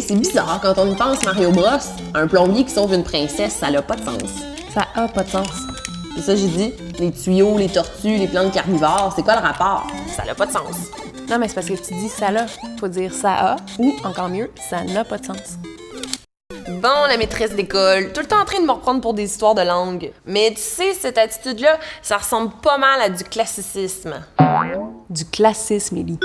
Hey, c'est bizarre quand on y pense, Mario Bros. Un plombier qui sauve une princesse, ça n'a pas de sens. Ça a pas de sens. C'est ça, j'ai dit. Les tuyaux, les tortues, les plantes carnivores, c'est quoi le rapport? Ça n'a pas de sens. Non, mais c'est parce que tu dis ça là. Faut dire ça a, ou encore mieux, ça n'a pas de sens. Bon, la maîtresse d'école, tout le temps en train de me reprendre pour des histoires de langue. Mais tu sais, cette attitude-là, ça ressemble pas mal à du classicisme. Du classisme, Élie.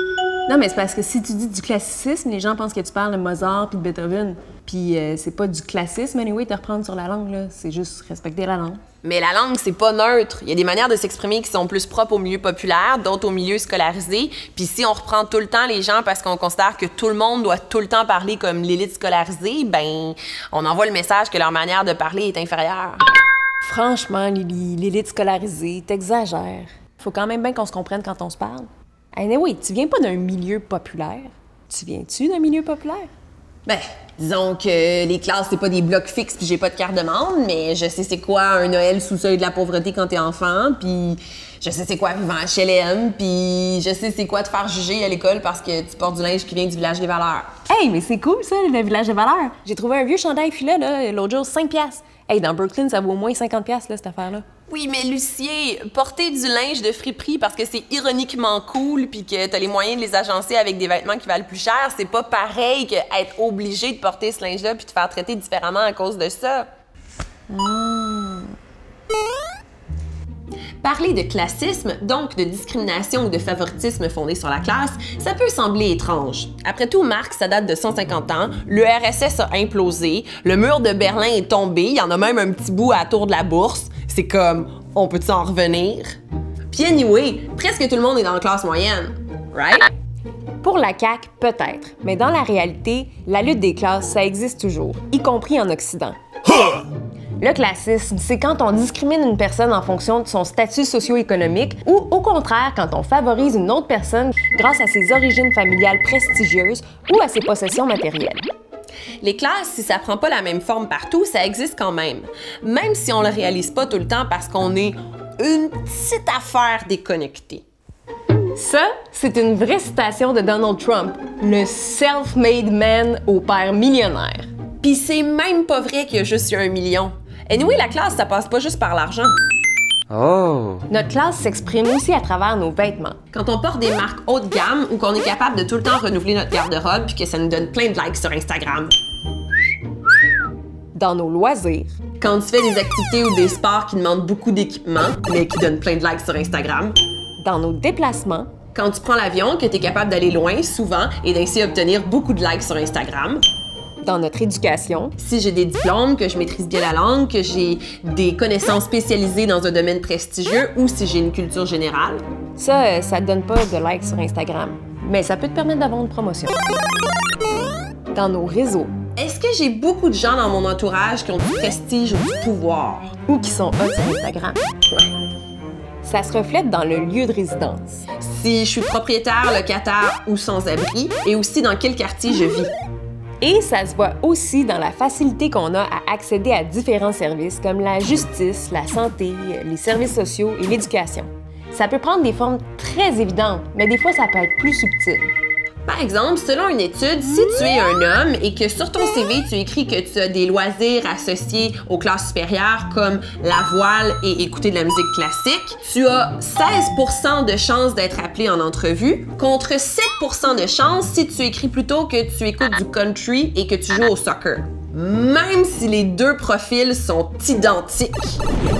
Non, mais c'est parce que si tu dis du classicisme, les gens pensent que tu parles de Mozart puis de Beethoven. Puis c'est pas du classisme, anyway, de reprendre sur la langue, là. C'est juste respecter la langue. Mais la langue, c'est pas neutre. Il y a des manières de s'exprimer qui sont plus propres au milieu populaire, d'autres au milieu scolarisé. Puis si on reprend tout le temps les gens parce qu'on considère que tout le monde doit tout le temps parler comme l'élite scolarisée, ben, on envoie le message que leur manière de parler est inférieure. Franchement, Lily, l'élite scolarisée, t'exagères. Faut quand même bien qu'on se comprenne quand on se parle. Anyway, tu viens pas d'un milieu populaire. Tu viens-tu d'un milieu populaire? Ben, disons que les classes, c'est pas des blocs fixes puis j'ai pas de carte de membre, mais je sais c'est quoi un Noël sous seuil de la pauvreté quand t'es enfant, puis je sais c'est quoi vivre en HLM, puis je sais c'est quoi te faire juger à l'école parce que tu portes du linge qui vient du village des valeurs. Hey, mais c'est cool ça, le village des valeurs. J'ai trouvé un vieux chandail filet là, l'autre jour, 5$. Hey, dans Brooklyn, ça vaut au moins 50$ là, cette affaire-là. Oui, mais Lucier, porter du linge de friperie parce que c'est ironiquement cool puis que t'as les moyens de les agencer avec des vêtements qui valent plus cher, c'est pas pareil qu'être obligé de porter ce linge-là puis te faire traiter différemment à cause de ça. Parler de classisme, donc de discrimination ou de favoritisme fondé sur la classe, ça peut sembler étrange. Après tout, Marx, ça date de 150 ans, l'URSS a implosé, le mur de Berlin est tombé, il y en a même un petit bout à la tour de la bourse. C'est comme, on peut-tu en revenir? Puis anyway, presque tout le monde est dans la classe moyenne, right? Pour la CAQ, peut-être, mais dans la réalité, la lutte des classes, ça existe toujours, y compris en Occident. Le classisme, c'est quand on discrimine une personne en fonction de son statut socio-économique ou, au contraire, quand on favorise une autre personne grâce à ses origines familiales prestigieuses ou à ses possessions matérielles. Les classes, si ça prend pas la même forme partout, ça existe quand même. Même si on le réalise pas tout le temps parce qu'on est une petite affaire déconnectée. Ça, c'est une vraie citation de Donald Trump, le self-made man au père millionnaire. Pis c'est même pas vrai qu'il y a juste eu 1 million. Anyway, la classe, ça passe pas juste par l'argent. Oh! Notre classe s'exprime aussi à travers nos vêtements. Quand on porte des marques haut de gamme ou qu'on est capable de tout le temps renouveler notre garde-robe puis que ça nous donne plein de likes sur Instagram. Dans nos loisirs. Quand tu fais des activités ou des sports qui demandent beaucoup d'équipement, mais qui donnent plein de likes sur Instagram. Dans nos déplacements. Quand tu prends l'avion, que tu es capable d'aller loin, souvent, et d'ainsi obtenir beaucoup de likes sur Instagram. Dans notre éducation. Si j'ai des diplômes, que je maîtrise bien la langue, que j'ai des connaissances spécialisées dans un domaine prestigieux ou si j'ai une culture générale. Ça te donne pas de likes sur Instagram, mais ça peut te permettre d'avoir une promotion. Dans nos réseaux. Est-ce que j'ai beaucoup de gens dans mon entourage qui ont du prestige ou du pouvoir? Ou qui sont hot sur Instagram. Ça se reflète dans le lieu de résidence. Si je suis propriétaire, locataire ou sans-abri, et aussi dans quel quartier je vis. Et ça se voit aussi dans la facilité qu'on a à accéder à différents services comme la justice, la santé, les services sociaux et l'éducation. Ça peut prendre des formes très évidentes, mais des fois ça peut être plus subtil. Par exemple, selon une étude, si tu es un homme et que sur ton CV, tu écris que tu as des loisirs associés aux classes supérieures comme la voile et écouter de la musique classique, tu as 16% de chances d'être appelé en entrevue contre 7% de chances si tu écris plutôt que tu écoutes du country et que tu joues au soccer. Même si les deux profils sont identiques.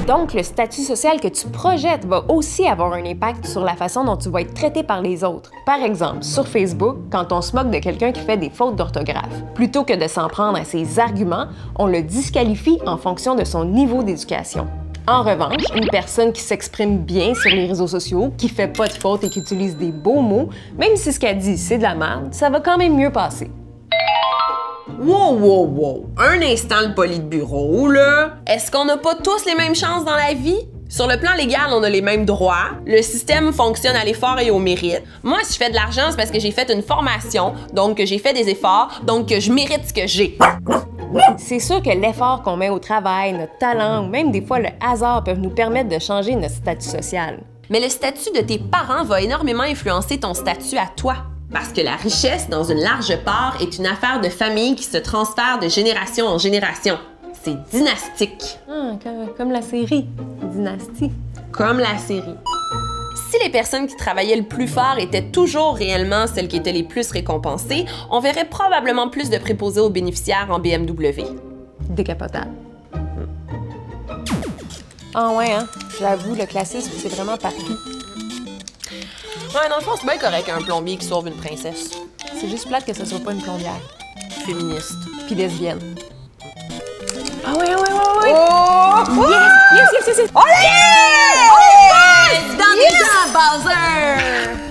Donc, le statut social que tu projettes va aussi avoir un impact sur la façon dont tu vas être traité par les autres. Par exemple, sur Facebook, quand on se moque de quelqu'un qui fait des fautes d'orthographe, plutôt que de s'en prendre à ses arguments, on le disqualifie en fonction de son niveau d'éducation. En revanche, une personne qui s'exprime bien sur les réseaux sociaux, qui fait pas de fautes et qui utilise des beaux mots, même si ce qu'elle dit c'est de la merde, ça va quand même mieux passer. Wow, wow, wow! Un instant, le politburo, là! Est-ce qu'on n'a pas tous les mêmes chances dans la vie? Sur le plan légal, on a les mêmes droits. Le système fonctionne à l'effort et au mérite. Moi, si je fais de l'argent, c'est parce que j'ai fait une formation, donc que j'ai fait des efforts, donc que je mérite ce que j'ai. C'est sûr que l'effort qu'on met au travail, notre talent ou même des fois le hasard peuvent nous permettre de changer notre statut social. Mais le statut de tes parents va énormément influencer ton statut à toi. Parce que la richesse, dans une large part, est une affaire de famille qui se transfère de génération en génération. C'est dynastique. Ah, comme la série Dynastie. Comme la série. Si les personnes qui travaillaient le plus fort étaient toujours réellement celles qui étaient les plus récompensées, on verrait probablement plus de préposés aux bénéficiaires en BMW. Décapotable. Ah ouais, hein? J'avoue, le classisme, c'est vraiment partout. Ouais, dans le fond, c'est bien correct un plombier qui sauve une princesse. C'est juste plate que ce soit pas une plombière. Féministe. Puis lesbienne. Ah ouais! Oh! Yes! Oh yeah! Oh yes! Dans des temps, Bowser!